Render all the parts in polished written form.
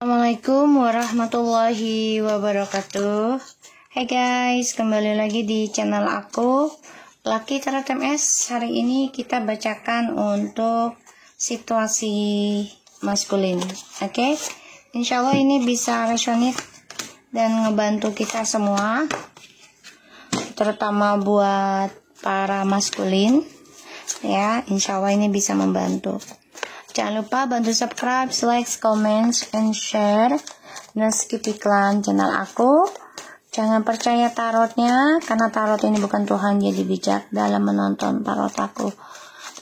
Assalamualaikum warahmatullahi wabarakatuh. Hai guys, kembali lagi di channel aku Lucky Tarot MS. Hari ini kita bacakan untuk situasi maskulin. Oke, insya Allah ini bisa resonate dan ngebantu kita semua, terutama buat para maskulin ya. Insya Allah ini bisa membantu. Jangan lupa bantu subscribe, like, comment, and share. Dan skip iklan channel aku. Jangan percaya tarotnya, karena tarot ini bukan Tuhan, jadi bijak dalam menonton tarot aku.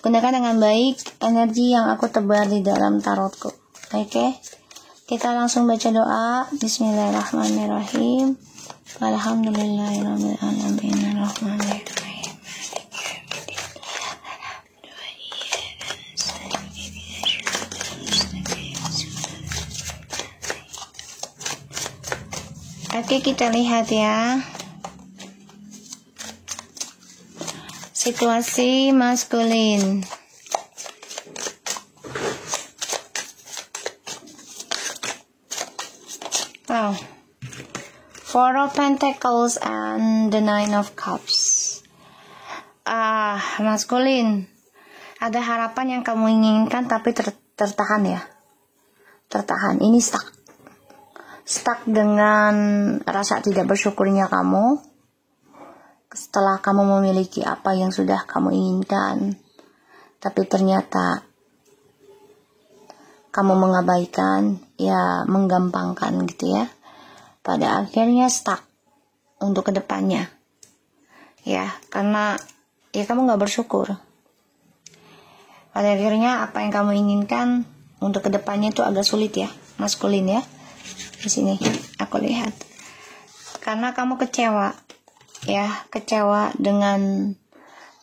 Gunakan dengan baik energi yang aku tebar di dalam tarotku. Oke? Kita langsung baca doa. Bismillahirrahmanirrahim. Alhamdulillahirrahmanirrahim. Oke, kita lihat ya. Situasi maskulin. Wow. Four of Pentacles and the Nine of Cups. Maskulin. Ada harapan yang kamu inginkan tapi tertahan ya. Tertahan. Ini stuck dengan rasa tidak bersyukurnya kamu setelah kamu memiliki apa yang sudah kamu inginkan, tapi ternyata kamu mengabaikan, ya menggampangkan gitu ya. Pada akhirnya stuck untuk kedepannya ya, karena ya kamu gak bersyukur. Pada akhirnya apa yang kamu inginkan untuk kedepannya itu agak sulit ya, maskulin ya. Di sini aku lihat karena kamu kecewa ya, kecewa dengan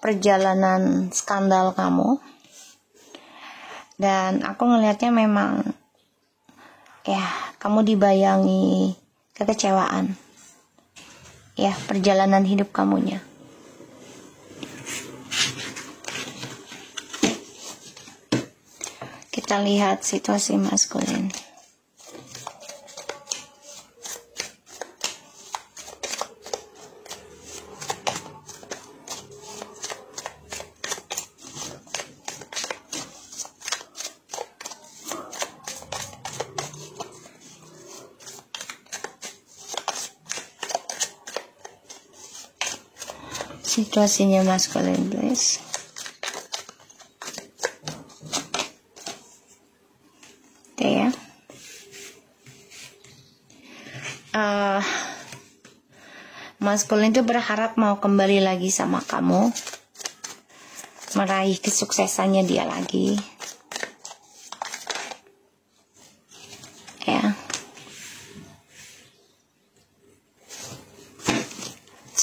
perjalanan skandal kamu, dan aku ngelihatnya memang ya kamu dibayangi kekecewaan ya, perjalanan hidup kamunya. Kita lihat situasi maskulin. Situasinya maskulin, please. Oke ya. Maskulin itu berharap mau kembali lagi sama kamu, meraih kesuksesannya dia lagi. Ya.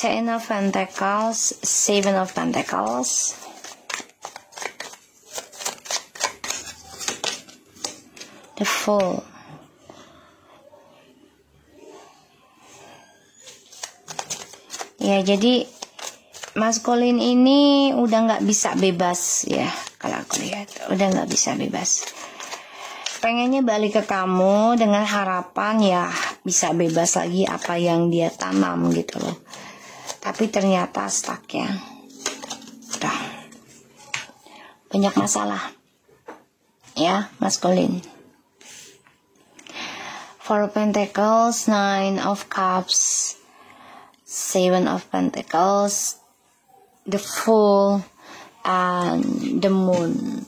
Ten of Pentacles, Seven of Pentacles, the Fool. Ya, jadi maskulin ini udah nggak bisa bebas ya, kalau aku lihat udah nggak bisa bebas. Pengennya balik ke kamu dengan harapan ya bisa bebas lagi apa yang dia tanam gitu loh. Tapi ternyata stuck ya. Udah banyak masalah ya, maskulin. Four of Pentacles, Nine of Cups, Seven of Pentacles, the Fool, and the Moon.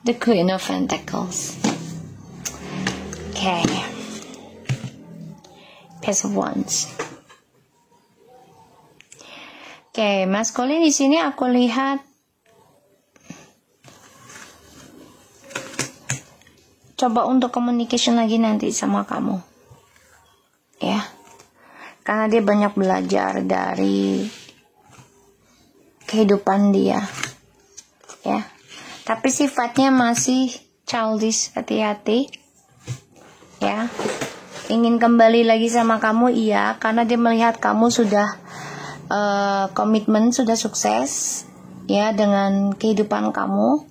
The Queen of Pentacles. Okay. Page of Wands. Okay, maskulin di sini aku lihat coba untuk communication lagi nanti sama kamu. Ya. Karena dia banyak belajar dari kehidupan dia. Ya. tapi sifatnya masih childish. Hati-hati ya. Ingin kembali lagi sama kamu, iya, karena dia melihat kamu sudah komitmen, sudah sukses ya dengan kehidupan kamu.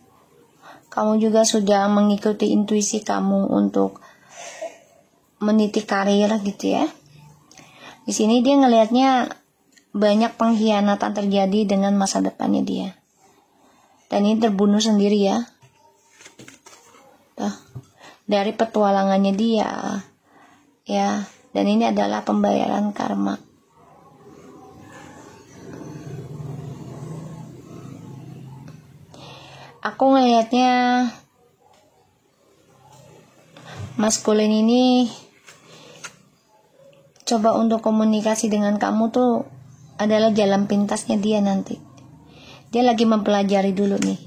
Kamu juga sudah mengikuti intuisi kamu untuk meniti karir gitu ya. Di sini dia ngelihatnya banyak pengkhianatan terjadi dengan masa depannya dia. Dan ini terbunuh sendiri ya. Tuh, dari petualangannya dia. Ya, dan ini adalah pembayaran karma. Aku ngelihatnya maskulin ini coba untuk komunikasi dengan kamu tuh adalah jalan pintasnya dia nanti. Dia lagi mempelajari dulu nih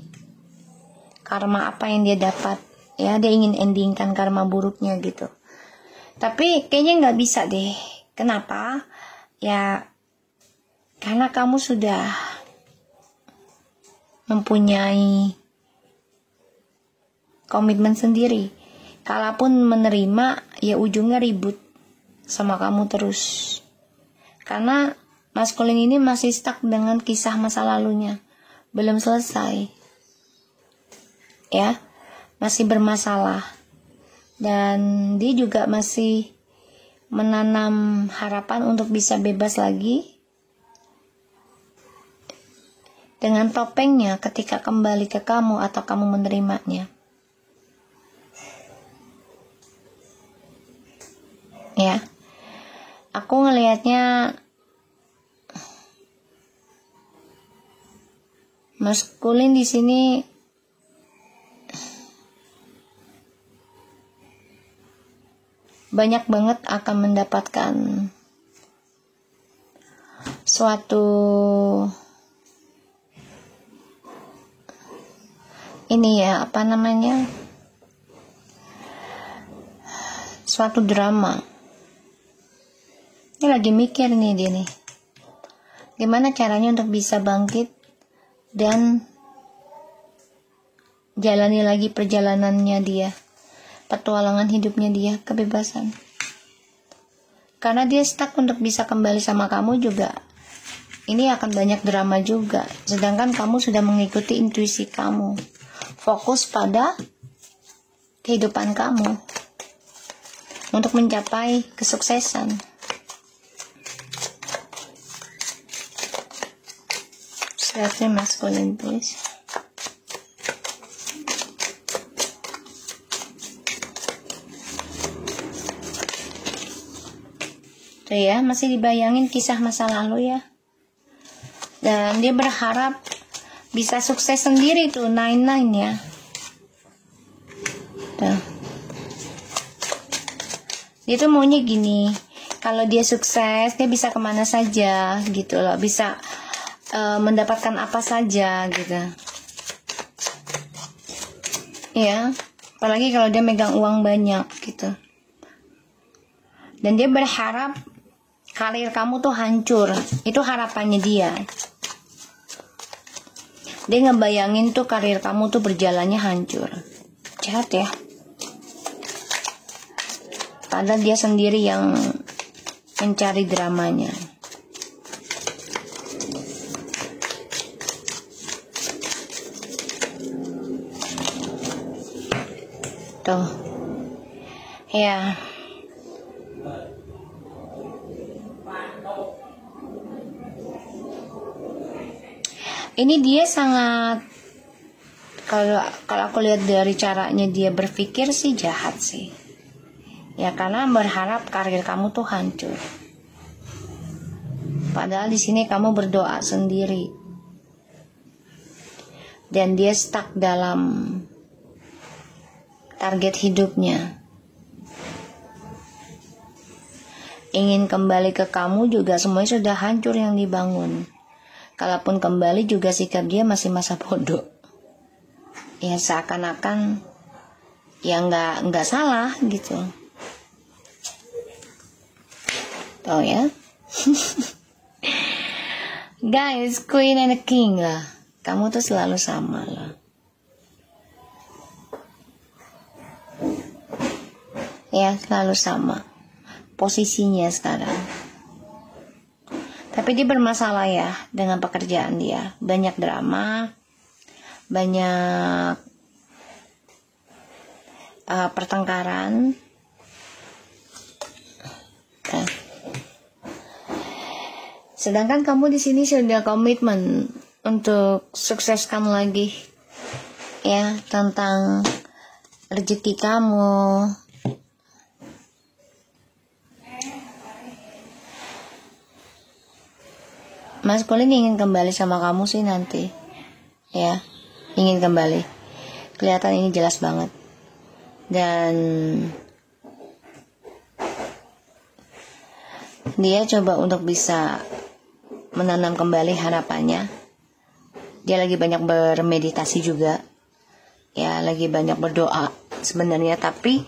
karma apa yang dia dapat. Ya, dia ingin endingkan karma buruknya gitu. Tapi kayaknya nggak bisa deh. Kenapa? Ya, karena kamu sudah mempunyai komitmen sendiri. Kalaupun menerima, ya ujungnya ribut sama kamu terus. Karena maskulin ini masih stuck dengan kisah masa lalunya. Belum selesai. Ya, masih bermasalah. Dan dia juga masih menanam harapan untuk bisa bebas lagi dengan topengnya ketika kembali ke kamu atau kamu menerimanya. Ya, aku ngelihatnya maskulin di sini banyak banget akan mendapatkan suatu ini ya, apa namanya, suatu drama. Ini lagi mikir nih dia nih, gimana caranya untuk bisa bangkit dan jalani lagi perjalanannya dia, petualangan hidupnya dia, kebebasan. Karena dia stuck untuk bisa kembali sama kamu juga. Ini akan banyak drama juga. Sedangkan kamu sudah mengikuti intuisi kamu. Fokus pada kehidupan kamu untuk mencapai kesuksesan. Slightly masculine, please. Tuh ya, masih dibayangin kisah masa lalu ya. Dan dia berharap bisa sukses sendiri tuh, 99 ya. Tuh. Dia tuh maunya gini, kalau dia sukses, dia bisa kemana saja gitu loh, bisa mendapatkan apa saja gitu. Ya, apalagi kalau dia megang uang banyak gitu. Dan dia berharap karir kamu tuh hancur. Itu harapannya dia. Dia ngebayangin tuh karir kamu tuh berjalannya hancur. Jahat ya. Padahal dia sendiri yang mencari dramanya. Tuh. Ya. Ini dia sangat, kalau aku lihat dari caranya dia berpikir sih jahat sih. Ya, karena berharap karir kamu tuh hancur. Padahal di sini kamu berdoa sendiri. Dan dia stuck dalam target hidupnya. Ingin kembali ke kamu juga semuanya sudah hancur yang dibangun. Kalaupun kembali juga sikap dia masih masa bodoh. Ya seakan-akan ya nggak salah gitu. Tahu ya? Guys, Queen and the King lah. Kamu tuh selalu sama lah. Ya, selalu sama posisinya sekarang. Tapi dia bermasalah ya dengan pekerjaan dia. Banyak drama, banyak pertengkaran. Nah. Sedangkan kamu di sini sudah komitmen untuk sukseskan lagi ya tentang rezeki kamu. Mas Kulin ingin kembali sama kamu sih nanti ya, ingin kembali, kelihatan ini jelas banget. Dan dia coba untuk bisa menanam kembali harapannya. Dia lagi banyak bermeditasi juga ya, lagi banyak berdoa sebenarnya, tapi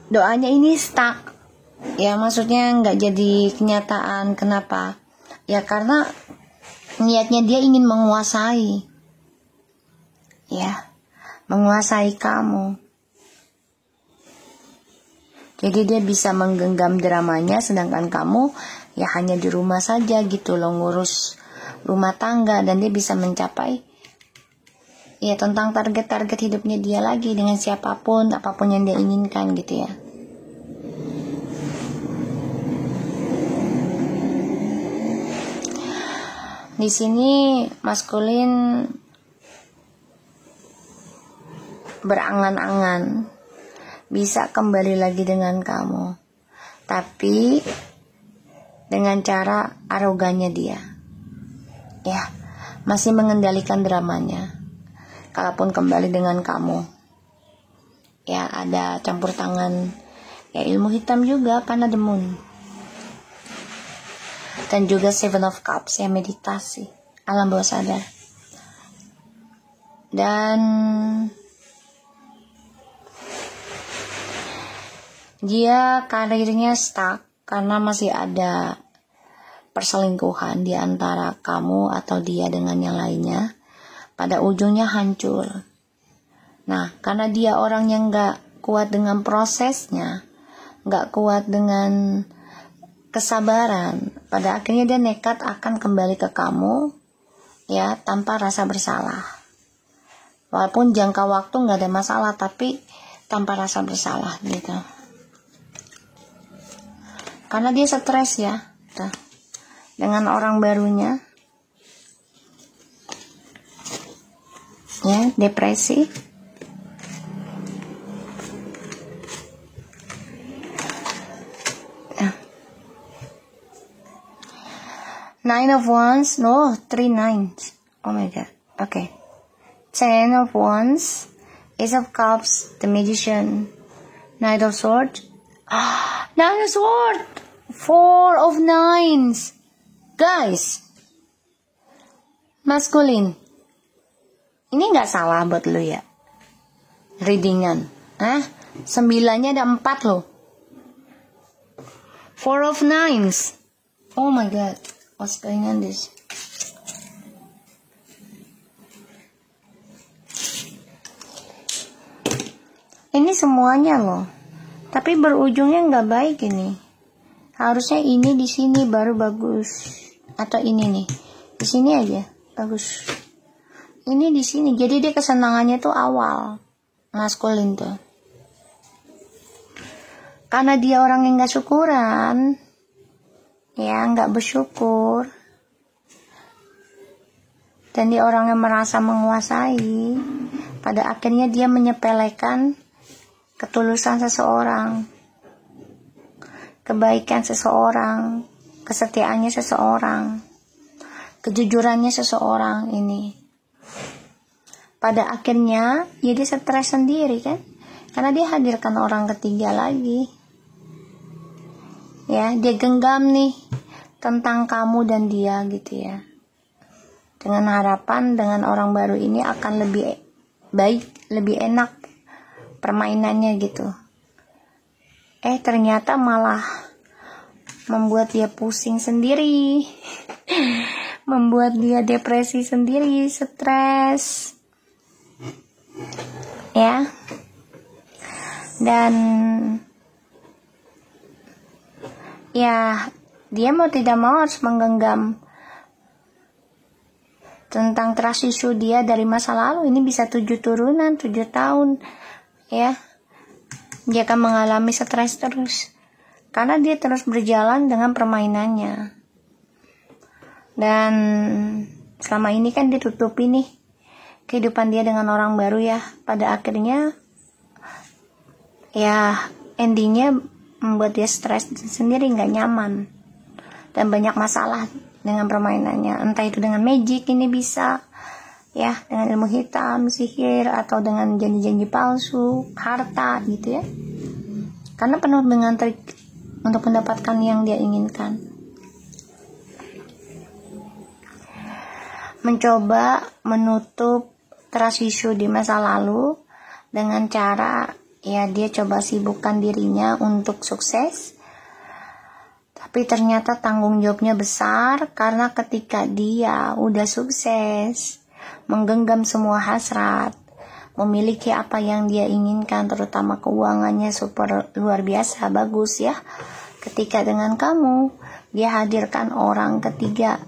doanya ini stuck ya, maksudnya nggak jadi kenyataan. Kenapa? Ya karena niatnya dia ingin menguasai ya, menguasai kamu. Jadi dia bisa menggenggam dramanya, sedangkan kamu ya hanya di rumah saja gitu loh, ngurus rumah tangga. Dan dia bisa mencapai ya tentang target-target hidupnya dia lagi dengan siapapun, apapun yang dia inginkan gitu ya. Di sini Mas Kulin berangan-angan bisa kembali lagi dengan kamu, tapi dengan cara arogannya dia ya, masih mengendalikan dramanya. Kalaupun kembali dengan kamu ya, ada campur tangan ya ilmu hitam juga, Pana the Moon, dan juga Seven of Cups ya, meditasi alam bawah sadar. Dan dia karirnya stuck karena masih ada perselingkuhan di antara kamu atau dia dengan yang lainnya. Pada ujungnya hancur. Nah, karena dia orang yang gak kuat dengan prosesnya, gak kuat dengan kesabaran, pada akhirnya dia nekat akan kembali ke kamu ya, tanpa rasa bersalah. Walaupun jangka waktu gak ada masalah, tapi tanpa rasa bersalah gitu. Karena dia stres ya dengan orang barunya ya, depresi. Nine of Wands, no, 3 nines. Oh my god. Okay. 10 of Wands, Ace of Cups, the Magician, Knight of Swords, Nine of Swords, 4 of Nines. Guys, maskulin, ini nggak salah buat lu ya, readingan. 9-nya ada 4 loh. 4 of Nines. Oh my god, what's going on this? Ini semuanya loh, tapi berujungnya nggak baik ini. Harusnya ini di sini baru bagus, atau ini nih di sini aja bagus. Ini di sini, jadi dia kesenangannya tuh awal maskulin tuh. Karena dia orang yang nggak syukuran, ya nggak bersyukur, dan dia orang yang merasa menguasai. Pada akhirnya dia menyepelekan ketulusan seseorang, kebaikan seseorang, kesetiaannya seseorang, kejujurannya seseorang ini. Pada akhirnya ya dia stres sendiri kan, karena dia hadirkan orang ketiga lagi. Ya, dia genggam nih tentang kamu dan dia gitu ya, dengan harapan dengan orang baru ini akan lebih baik, lebih enak permainannya gitu. Ternyata malah membuat dia pusing sendiri, membuat dia depresi sendiri, stres ya. Dan ya dia mau tidak mau harus menggenggam tentang trust issue dia dari masa lalu. Ini bisa 7 turunan, 7 tahun ya. Dia akan mengalami stres terus karena dia terus berjalan dengan permainannya. Dan selama ini kan ditutupi nih kehidupan dia dengan orang baru ya. Pada akhirnya ya endingnya membuat dia stres sendiri, nggak nyaman dan banyak masalah dengan permainannya. Entah itu dengan magic, ini bisa ya, dengan ilmu hitam, sihir, atau dengan janji-janji palsu, harta gitu ya. Karena penuh dengan trik untuk mendapatkan yang dia inginkan. Mencoba menutup trust issue di masa lalu dengan cara ya dia coba sibukkan dirinya untuk sukses. Tapi ternyata tanggung jawabnya besar karena ketika dia udah sukses, menggenggam semua hasrat, memiliki apa yang dia inginkan, terutama keuangannya super luar biasa bagus ya. Ketika dengan kamu, dia hadirkan orang ketiga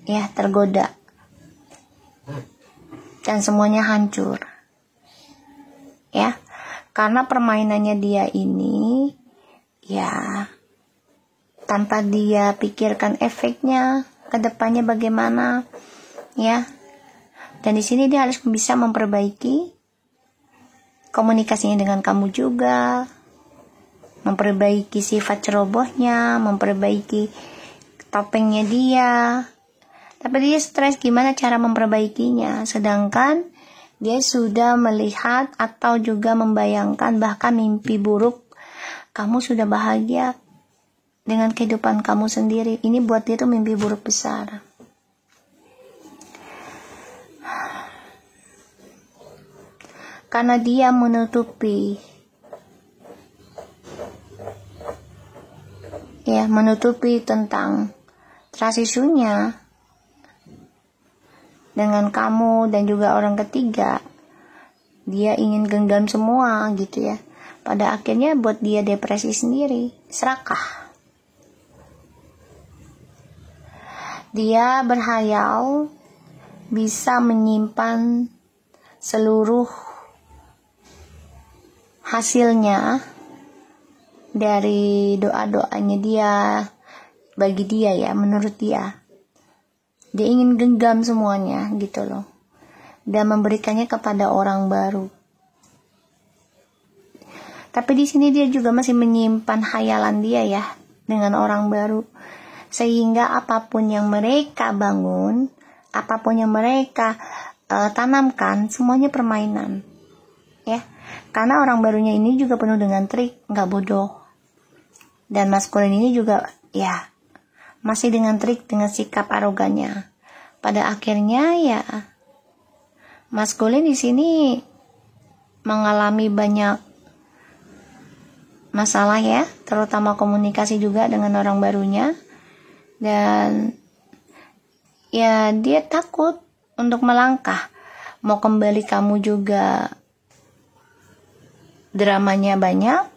ya, tergoda. Dan semuanya hancur. Ya. Karena permainannya dia ini ya tanpa dia pikirkan efeknya ke depannya bagaimana ya. Dan di sini dia harus bisa memperbaiki komunikasinya dengan kamu juga, memperbaiki sifat cerobohnya, memperbaiki topengnya dia. Tapi dia stres gimana cara memperbaikinya, sedangkan dia sudah melihat atau juga membayangkan bahkan mimpi buruk kamu sudah bahagia dengan kehidupan kamu sendiri. Ini buat dia tuh mimpi buruk besar. Karena dia menutupi tentang trust issue-nya dengan kamu dan juga orang ketiga. Dia ingin genggam semua gitu ya. Pada akhirnya buat dia depresi sendiri, serakah. Dia berhayal bisa menyimpan seluruh hasilnya dari doa-doanya dia bagi dia ya, menurut dia. Dia ingin genggam semuanya gitu loh. Dan memberikannya kepada orang baru. Tapi di sini dia juga masih menyimpan hayalan dia ya dengan orang baru. Sehingga apapun yang mereka bangun, apapun yang mereka tanamkan, semuanya permainan. Ya. Karena orang barunya ini juga penuh dengan trik, nggak bodoh. Dan maskulin ini juga ya masih dengan trik, dengan sikap arogannya. Pada akhirnya ya maskulin di sini mengalami banyak masalah ya, terutama komunikasi juga dengan orang barunya. Dan ya dia takut untuk melangkah. Mau kembali kamu juga dramanya banyak.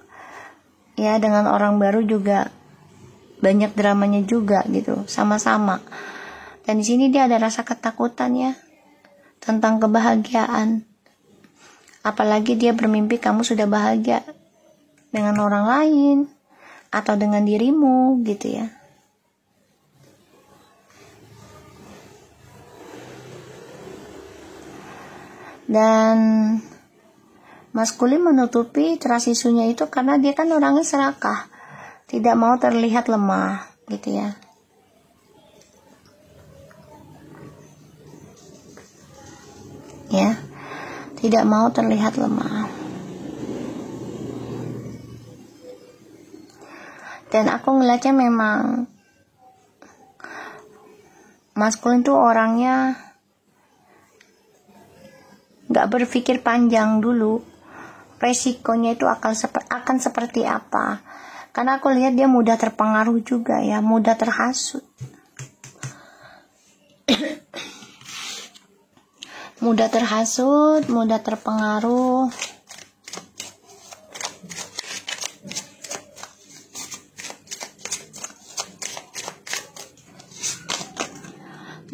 Ya dengan orang baru juga banyak dramanya juga gitu, sama-sama. Dan di sini dia ada rasa ketakutan ya tentang kebahagiaan. Apalagi dia bermimpi kamu sudah bahagia dengan orang lain atau dengan dirimu gitu ya. Dan maskulin menutupi trust issue-nya itu karena dia kan orangnya serakah, tidak mau terlihat lemah gitu ya. Ya, tidak mau terlihat lemah. Dan aku ngeliatnya memang maskulin tuh orangnya gak berpikir panjang dulu resikonya itu akan seperti apa. Karena aku lihat dia mudah terpengaruh juga ya, mudah terhasut. mudah terpengaruh.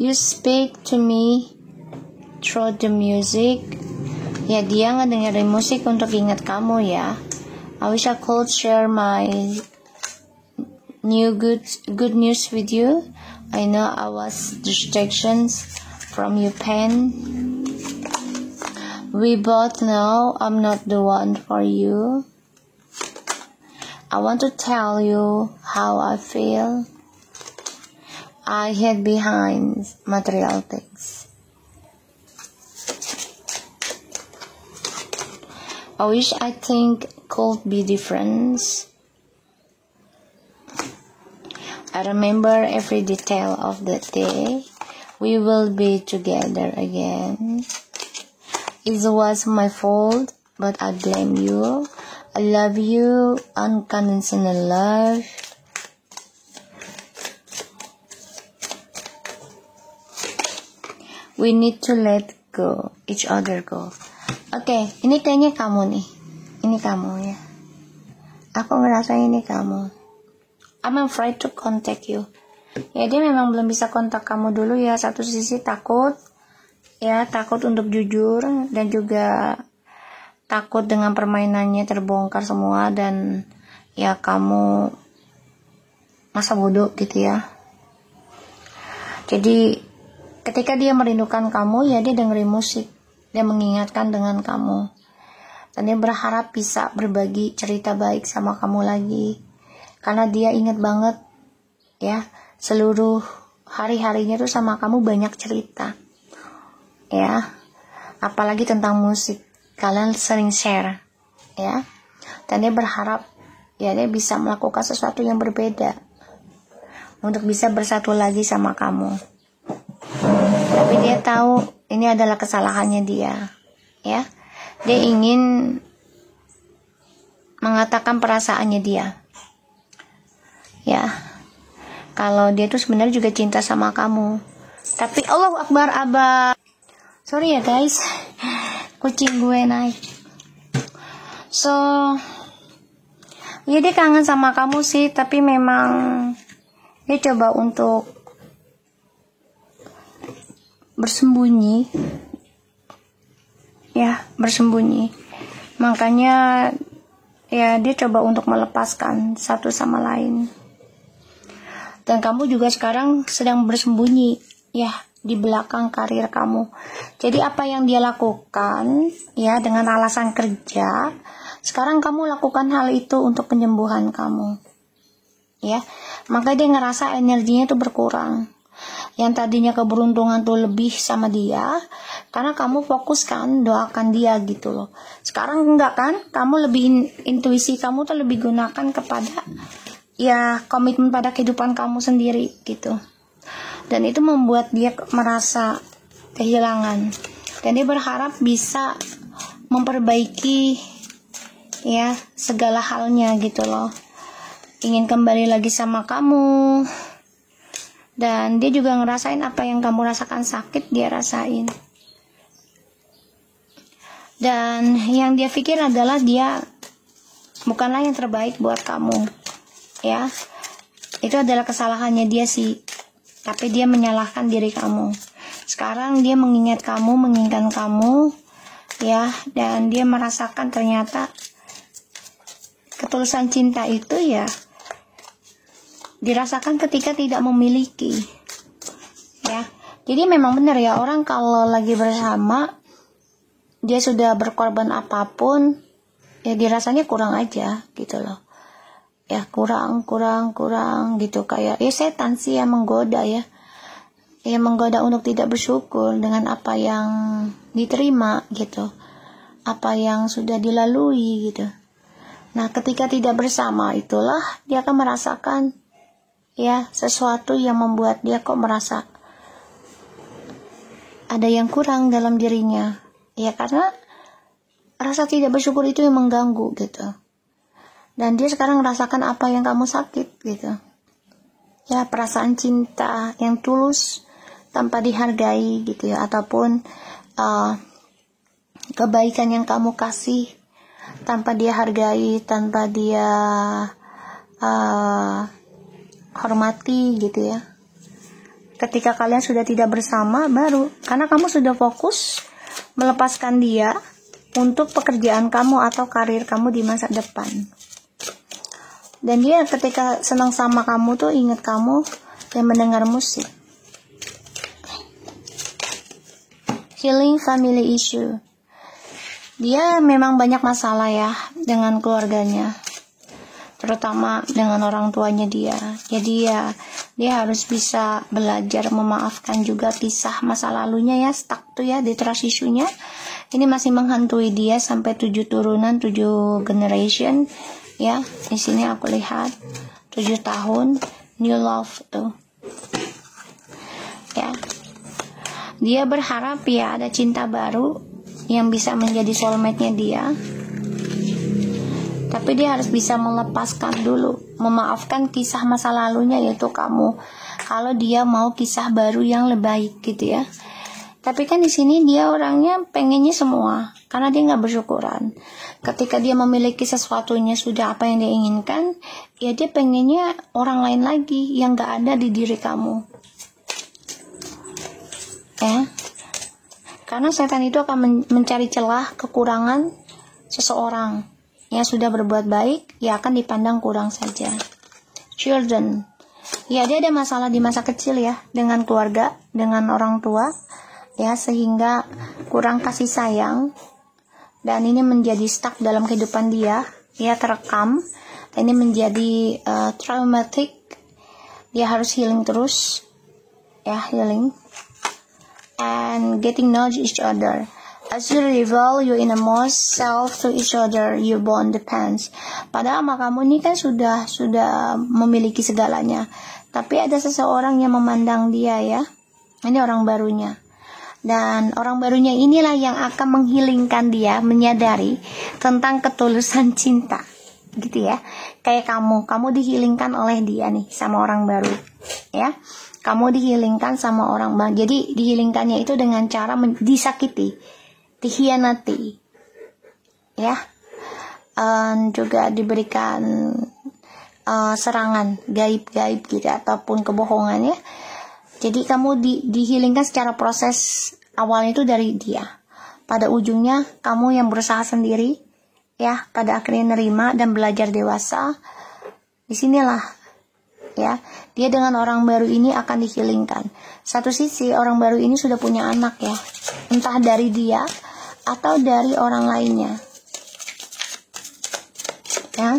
You speak to me through the music. Ya, dia ngedengerin musik untuk ingat kamu ya. I wish I could share my new good news with you. I know I was distractions from your pain. We both know I'm not the one for you. I want to tell you how I feel. I hid behind material things. I wish I think could be different. I remember every detail of that day. We will be together again. It was my fault, but I blame you. I love you, unconditional love. We need to let go, each other go. Oke, ini kayaknya kamu nih. Ini kamu ya. Aku ngerasa ini kamu. I'm afraid to contact you. Ya, dia memang belum bisa kontak kamu dulu ya. Satu sisi takut. Ya, takut untuk jujur. Dan juga takut dengan permainannya terbongkar semua. Dan ya kamu masa bodoh gitu ya. Jadi ketika dia merindukan kamu, ya dia dengerin musik. Dia mengingatkan dengan kamu. Dan dia berharap bisa berbagi cerita baik sama kamu lagi. Karena dia ingat banget ya, seluruh hari-harinya tuh sama kamu banyak cerita. Ya. Apalagi tentang musik. Kalian sering share. Ya. Dan dia berharap ya dia bisa melakukan sesuatu yang berbeda untuk bisa bersatu lagi sama kamu. Tapi dia tahu ini adalah kesalahannya dia. Ya. Dia ingin mengatakan perasaannya dia. Ya, kalau dia tuh sebenarnya juga cinta sama kamu. Tapi Allahu Akbar, Abah. Sorry ya guys, kucing gue naik. So, ya dia kangen sama kamu sih. Tapi memang dia coba untuk bersembunyi. Ya, bersembunyi. Makanya ya dia coba untuk melepaskan satu sama lain. Dan kamu juga sekarang sedang bersembunyi ya di belakang karir kamu. Jadi apa yang dia lakukan ya dengan alasan kerja, sekarang kamu lakukan hal itu untuk penyembuhan kamu. Ya. Maka dia ngerasa energinya tuh berkurang. Yang tadinya keberuntungan tuh lebih sama dia, karena kamu fokus kan doakan dia gitu loh. Sekarang enggak kan? Kamu lebih intuisi kamu tuh lebih gunakan kepada ya komitmen pada kehidupan kamu sendiri gitu. Dan itu membuat dia merasa kehilangan. Dan dia berharap bisa memperbaiki ya segala halnya gitu loh. Ingin kembali lagi sama kamu. Dan dia juga ngerasain apa yang kamu rasakan sakit, dia rasain. Dan yang dia pikir adalah dia bukanlah yang terbaik buat kamu. Ya, itu adalah kesalahannya dia sih. Tapi dia menyalahkan diri kamu. Sekarang dia mengingat kamu, menginginkan kamu, ya, dan dia merasakan ternyata ketulusan cinta itu ya dirasakan ketika tidak memiliki. Ya, jadi memang benar ya, orang kalau lagi bersama dia sudah berkorban apapun, ya dirasanya kurang aja gitu loh. Ya kurang gitu, kayak ya setan sih yang menggoda ya menggoda untuk tidak bersyukur dengan apa yang diterima gitu, apa yang sudah dilalui gitu. Nah ketika tidak bersama itulah dia akan merasakan ya sesuatu yang membuat dia kok merasa ada yang kurang dalam dirinya ya, karena rasa tidak bersyukur itu yang mengganggu gitu. Dan dia sekarang merasakan apa yang kamu sakit gitu. Ya, perasaan cinta yang tulus tanpa dihargai gitu ya. Ataupun kebaikan yang kamu kasih tanpa dia hargai, tanpa dia hormati gitu ya. ketika kalian sudah tidak bersama baru, karena kamu sudah fokus melepaskan dia untuk pekerjaan kamu atau karir kamu di masa depan. Dan dia ketika senang sama kamu tuh ingat kamu dan mendengar musik. Healing family issue. Dia memang banyak masalah ya dengan keluarganya, terutama dengan orang tuanya dia. Jadi ya dia harus bisa belajar memaafkan juga kisah masa lalunya ya, stuck tuh ya di trust issue-nya. Ini masih menghantui dia sampai 7 turunan, 7 generation ya. Di sini aku lihat 7 tahun new love tuh. Ya. Dia berharap ya ada cinta baru yang bisa menjadi soulmate-nya dia. Tapi dia harus bisa melepaskan dulu, memaafkan kisah masa lalunya yaitu kamu. Kalau dia mau kisah baru yang lebih baik gitu ya. Tapi kan di sini dia orangnya pengennya semua, karena dia nggak bersyukuran. Ketika dia memiliki sesuatunya sudah apa yang dia inginkan, ya dia pengennya orang lain lagi yang nggak ada di diri kamu. Ya, karena setan itu akan mencari celah kekurangan seseorang. Yang sudah berbuat baik, ya akan dipandang kurang saja. Children, ya dia ada masalah di masa kecil ya, dengan keluarga, dengan orang tua, ya sehingga kurang kasih sayang, dan ini menjadi stuck dalam kehidupan dia, ya terekam, dan ini menjadi traumatic, dia harus healing terus, ya healing, and getting know each other. As you reveal your innermost self to each other, your bond depends. Padahal sama kamu ini kan sudah memiliki segalanya. Tapi ada seseorang yang memandang dia ya. Ini orang barunya. Dan orang barunya inilah yang akan menghilingkan dia, menyadari tentang ketulusan cinta. Gitu ya. Kayak kamu dihilingkan oleh dia nih sama orang baru. Ya. Kamu dihilingkan sama orang baru. Jadi dihilingkannya itu dengan cara disakiti, dikhianati, ya, juga diberikan serangan gaib-gaib gitu ataupun kebohongan ya. Jadi kamu dihilingkan secara proses awalnya itu dari dia. Pada ujungnya kamu yang berusaha sendiri, ya, pada akhirnya nerima dan belajar dewasa. Disinilah, ya, dia dengan orang baru ini akan dihilingkan. Satu sisi orang baru ini sudah punya anak ya, entah dari dia atau dari orang lainnya, ya.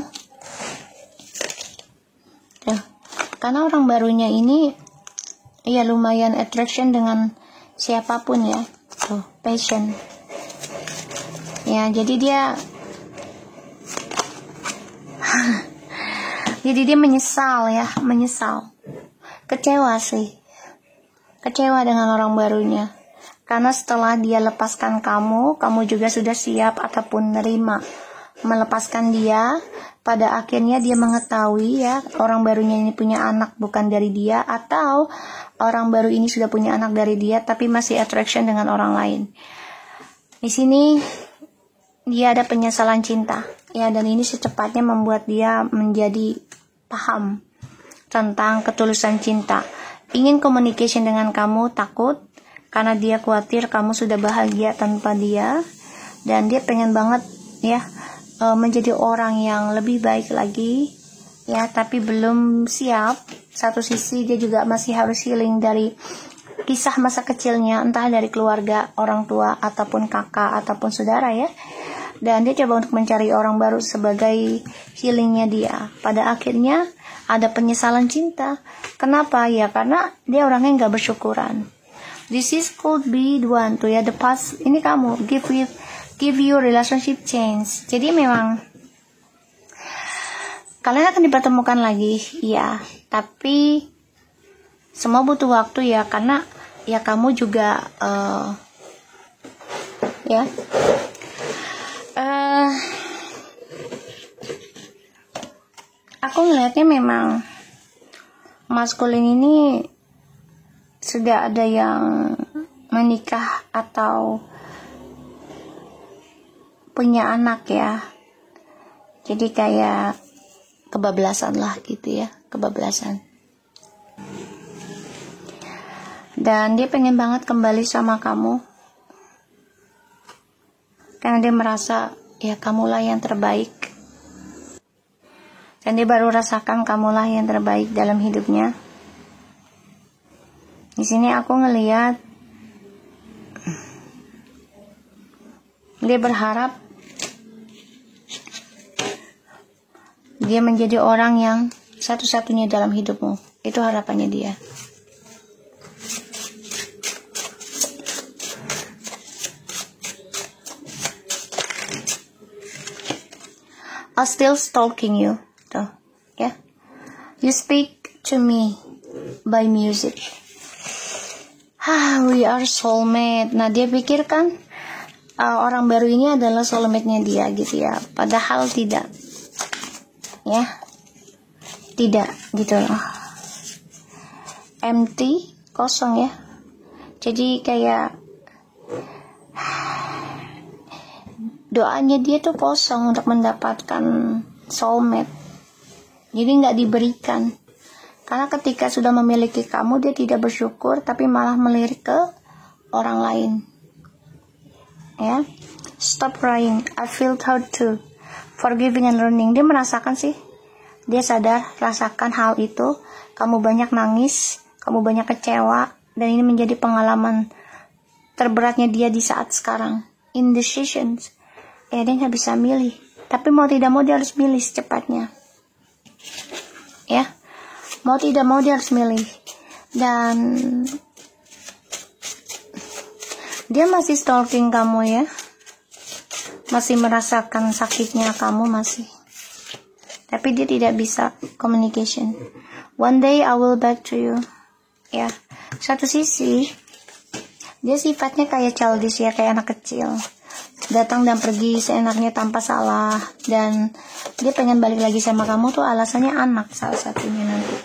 Karena orang barunya ini ya lumayan attraction dengan siapapun ya, passion, ya. Jadi dia menyesal ya, kecewa dengan orang barunya. Karena setelah dia lepaskan kamu juga sudah siap ataupun nerima melepaskan dia. Pada akhirnya dia mengetahui ya, orang barunya ini punya anak bukan dari dia, atau orang baru ini sudah punya anak dari dia tapi masih attraction dengan orang lain. Di sini dia ada penyesalan cinta ya, dan ini secepatnya membuat dia menjadi paham tentang ketulusan cinta. Ingin communication dengan kamu, takut karena dia khawatir kamu sudah bahagia tanpa dia, dan dia pengen banget ya menjadi orang yang lebih baik lagi ya, tapi belum siap. Satu sisi dia juga masih harus healing dari kisah masa kecilnya, entah dari keluarga, orang tua ataupun kakak ataupun saudara ya. Dan dia coba untuk mencari orang baru sebagai healingnya dia. Pada akhirnya ada penyesalan cinta. Kenapa? Ya karena dia orangnya nggak bersyukuran. This is could be the one tuh ya, the past ini kamu give you relationship change. Jadi memang kalian akan dipertemukan lagi ya, tapi semua butuh waktu ya, karena ya kamu juga ya aku ngelihatnya memang maskulin ini sudah ada yang menikah atau punya anak ya. Jadi kayak kebablasan lah gitu ya, kebablasan. Dan dia pengen banget kembali sama kamu. Karena dia merasa ya kamulah yang terbaik. Dan dia baru rasakan kamulah yang terbaik dalam hidupnya. Di sini aku ngelihat dia berharap dia menjadi orang yang satu-satunya dalam hidupmu. Itu harapannya dia. I'm still stalking you. Tuh, ya. You speak to me by music. We are soulmate. Nah, dia pikirkan orang baru ini adalah soulmate-nya dia gitu ya. Padahal tidak. Ya. Tidak gitu loh. Empty, kosong ya. Jadi kayak doanya dia tuh kosong untuk mendapatkan soulmate. Jadi nggak diberikan. Karena ketika sudah memiliki kamu, dia tidak bersyukur, tapi malah melirik ke orang lain. Ya, stop crying. I feel hurt too. Forgiving and learning. Dia merasakan sih. Dia sadar, rasakan hal itu. Kamu banyak nangis, kamu banyak kecewa, dan ini menjadi pengalaman terberatnya dia di saat sekarang. Indecisions. Ya, dia nggak bisa milih. Tapi mau tidak mau dia harus milih secepatnya. Ya, mau tidak mau dia harus milih. Dan dia masih stalking kamu ya. Masih merasakan sakitnya kamu masih. Tapi dia tidak bisa communication. One day I will back to you. Ya, satu sisi dia sifatnya kayak childish ya, kayak anak kecil. Datang dan pergi seenaknya tanpa salah. Dan dia pengen balik lagi sama kamu tuh alasannya anak salah satunya nanti.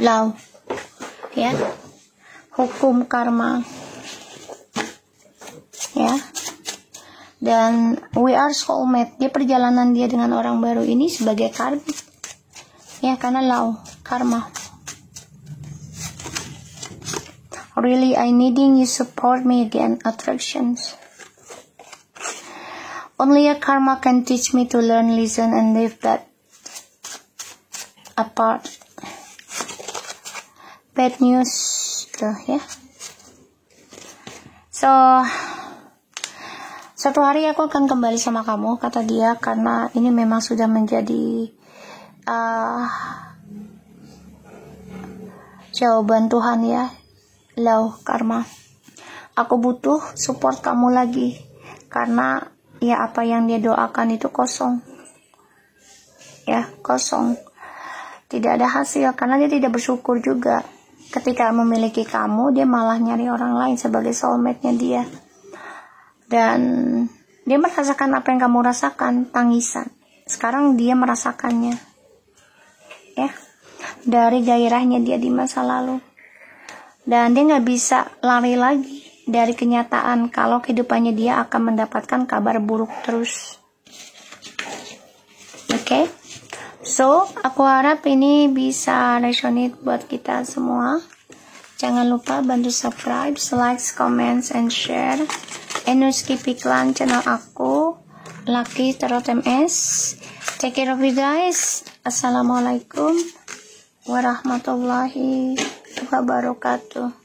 Law, ya, hukum karma, ya. Dan we are soulmate. Dia perjalanan dia dengan orang baru ini sebagai karma, ya, karena law, karma. Really, I needing you support me again. Attractions. Only a karma can teach me to learn, listen, and live that apart. Bad news, tuh ya. So, satu hari aku akan kembali sama kamu, kata dia, karena ini memang sudah menjadi jawaban Tuhan ya. Law karma. Aku butuh support kamu lagi. Karena ya apa yang dia doakan itu kosong. Ya, kosong. Tidak ada hasil karena dia tidak bersyukur juga. Ketika memiliki kamu, dia malah nyari orang lain sebagai soulmate-nya dia. Dan dia merasakan apa yang kamu rasakan, tangisan. Sekarang dia merasakannya. Ya. Dari gairahnya dia di masa lalu. Dan dia nggak bisa lari lagi dari kenyataan kalau kehidupannya dia akan mendapatkan kabar buruk terus. Oke? So, aku harap ini bisa resonate buat kita semua. Jangan lupa bantu subscribe, like, comments, and share. And no skip iklan channel aku, Lucky Tarot MS. Take care of you guys. Assalamualaikum warahmatullahi wabarakatuh.